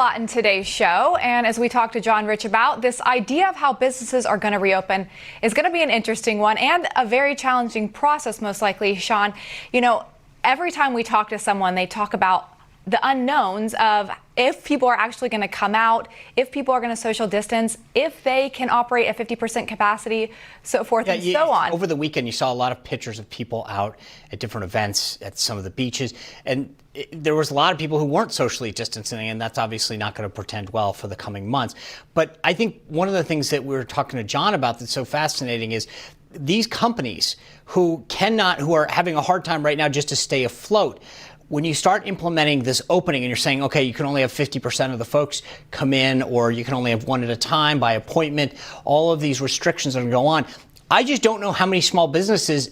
lot in today's show, and as we talk to John Rich about, this idea of how businesses are going to reopen is going to be an interesting one and a very challenging process, most likely. Sean, you know, every time we talk to someone, they talk about the unknowns of if people are actually going to come out, if people are going to social distance, if they can operate at 50% capacity, so forth and so on. Over the weekend, you saw a lot of pictures of people out at different events at some of the beaches, and there was a lot of people who weren't socially distancing, and that's obviously not going to portend well for the coming months. But I think one of the things that we were talking to John about that's so fascinating is these companies who are having a hard time right now just to stay afloat. When you start implementing this opening and you're saying, okay, you can only have 50% of the folks come in, or you can only have one at a time by appointment, all of these restrictions are going to go on. I just don't know how many small businesses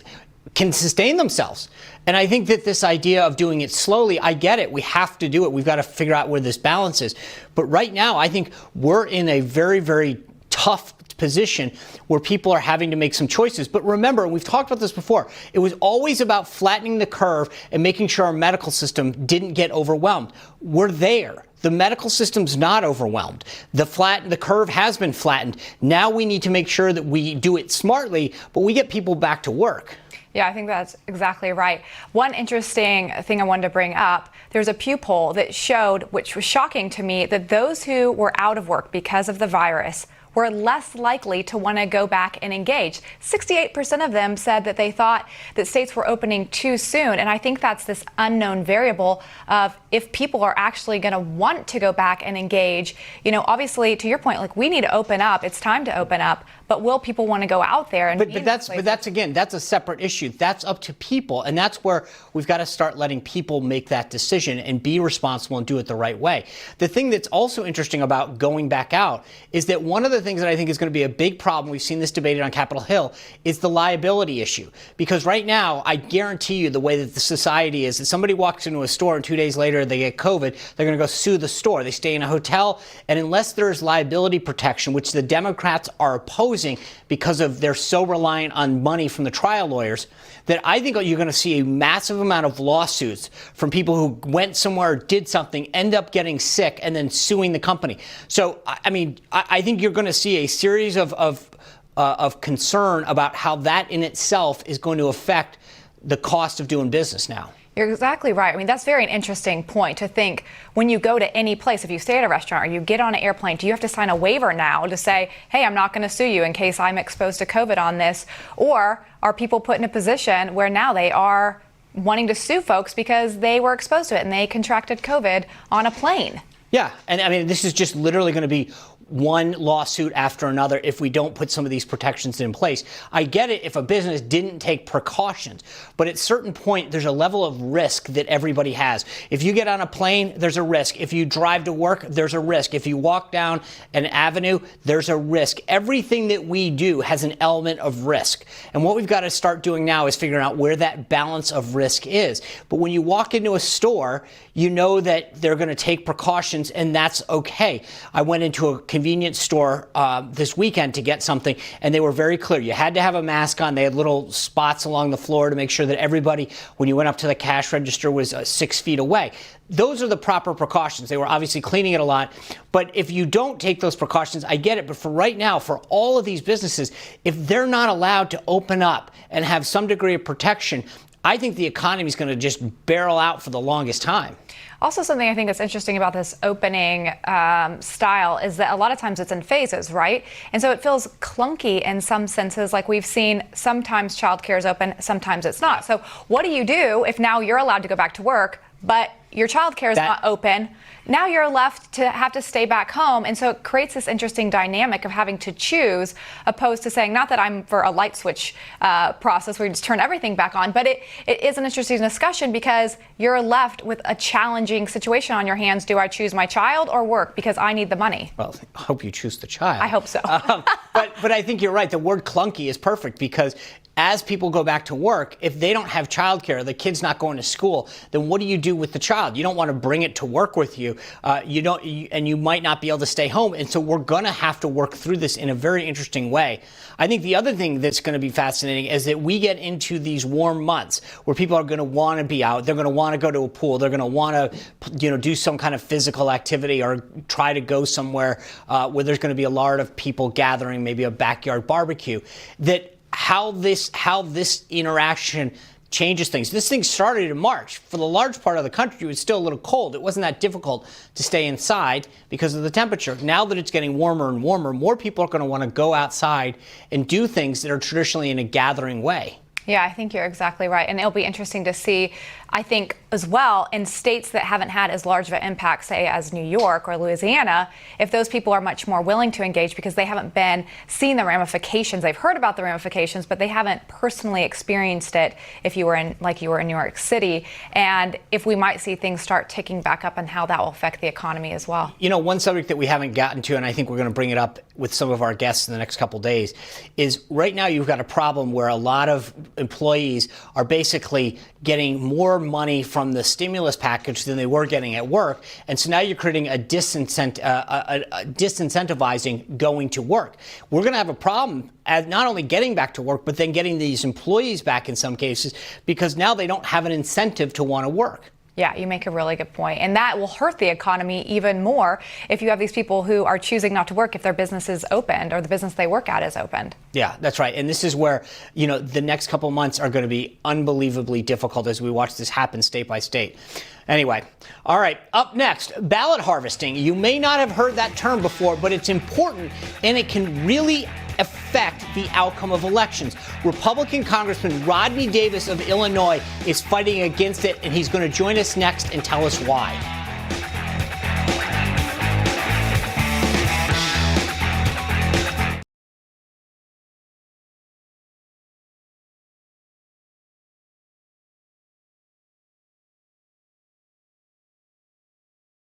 can sustain themselves. And I think that this idea of doing it slowly, I get it. We have to do it. We've got to figure out where this balance is. But right now, I think we're in a very, very tough position where people are having to make some choices. But remember, we've talked about this before, it was always about flattening the curve and making sure our medical system didn't get overwhelmed. We're there. The medical system's not overwhelmed. The curve has been flattened. Now we need to make sure that we do it smartly, but we get people back to work. Yeah, I think that's exactly right. One interesting thing I wanted to bring up, there's a Pew poll that showed, which was shocking to me, that those who were out of work because of the virus were less likely to want to go back and engage. 68% of them said that they thought that states were opening too soon. And I think that's this unknown variable of if people are actually going to want to go back and engage. You know, obviously, to your point, like, we need to open up. It's time to open up. But will people want to go out there? And but that's again, that's a separate issue. That's up to people. And that's where we've got to start letting people make that decision and be responsible and do it the right way. The thing that's also interesting about going back out is that one of the things that I think is going to be a big problem, we've seen this debated on Capitol Hill, is the liability issue. Because right now, I guarantee you the way that the society is, that somebody walks into a store and 2 days later they get COVID, they're going to go sue the store. They stay in a hotel. And unless there's liability protection, which the Democrats are opposing because of they're so reliant on money from the trial lawyers, that I think you're going to see a massive amount of lawsuits from people who went somewhere, did something, end up getting sick, and then suing the company. So, I mean, I think you're going to see a series of concern about how that in itself is going to affect the cost of doing business now. You're exactly right. I mean, that's very an interesting point to think when you go to any place, if you stay at a restaurant or you get on an airplane, do you have to sign a waiver now to say, hey, I'm not going to sue you in case I'm exposed to COVID on this? Or are people put in a position where now they are wanting to sue folks because they were exposed to it and they contracted COVID on a plane? Yeah. And I mean, this is just literally going to be one lawsuit after another if we don't put some of these protections in place. I get it if a business didn't take precautions, but at a certain point, there's a level of risk that everybody has. If you get on a plane, there's a risk. If you drive to work, there's a risk. If you walk down an avenue, there's a risk. Everything that we do has an element of risk. And what we've got to start doing now is figuring out where that balance of risk is. But when you walk into a store, you know that they're going to take precautions, and that's okay. I went into a convenience store this weekend to get something, and they were very clear. You had to have a mask on. They had little spots along the floor to make sure that everybody, when you went up to the cash register, was 6 feet away. Those are the proper precautions. They were obviously cleaning it a lot. But if you don't take those precautions, I get it. But for right now, for all of these businesses, if they're not allowed to open up and have some degree of protection, I think the economy is going to just barrel out for the longest time. Also, something I think that's interesting about this opening style is that a lot of times it's in phases, right? And so it feels clunky in some senses, like we've seen sometimes childcare is open, sometimes it's not. So what do you do if now you're allowed to go back to work, but your childcare is not open? Now you're left to have to stay back home. And so it creates this interesting dynamic of having to choose, opposed to saying, not that I'm for a light switch process where you just turn everything back on, but it is an interesting discussion because you're left with a challenging situation on your hands. Do I choose my child or work because I need the money? Well, I hope you choose the child. I hope so. But I think you're right. The word clunky is perfect because as people go back to work, if they don't have childcare, the kid's not going to school, then what do you do with the child? You don't want to bring it to work with you. And you might not be able to stay home. And so we're going to have to work through this in a very interesting way. I think the other thing that's going to be fascinating is that we get into these warm months where people are going to want to be out. They're going to want to go to a pool. They're going to want to, do some kind of physical activity or try to go somewhere where there's going to be a lot of people gathering, maybe a backyard barbecue. That how this interaction changes things. This thing started in March. For the large part of the country, it was still a little cold. It wasn't that difficult to stay inside because of the temperature. Now that it's getting warmer and warmer, more people are going to want to go outside and do things that are traditionally in a gathering way. Yeah, I think you're exactly right. And it'll be interesting to see, I think, as well, in states that haven't had as large of an impact, say, as New York or Louisiana, if those people are much more willing to engage because they haven't seen the ramifications. They've heard about the ramifications, but they haven't personally experienced it if you were in New York City. And if we might see things start ticking back up and how that will affect the economy as well. One subject that we haven't gotten to, and I think we're going to bring it up with some of our guests in the next couple of days, is right now you've got a problem where a lot of employees are basically getting more money from the stimulus package than they were getting at work. And so now you're creating a disincentivizing going to work. We're going to have a problem at not only getting back to work, but then getting these employees back in some cases, because now they don't have an incentive to want to work. Yeah, you make a really good point. And that will hurt the economy even more if you have these people who are choosing not to work if their business is opened or the business they work at is opened. Yeah, that's right. And this is where, the next couple months are going to be unbelievably difficult as we watch this happen state by state. Anyway, all right, up next, ballot harvesting. You may not have heard that term before, but it's important and it can really affect the outcome of elections. Republican Congressman Rodney Davis of Illinois is fighting against it, and he's going to join us next and tell us why.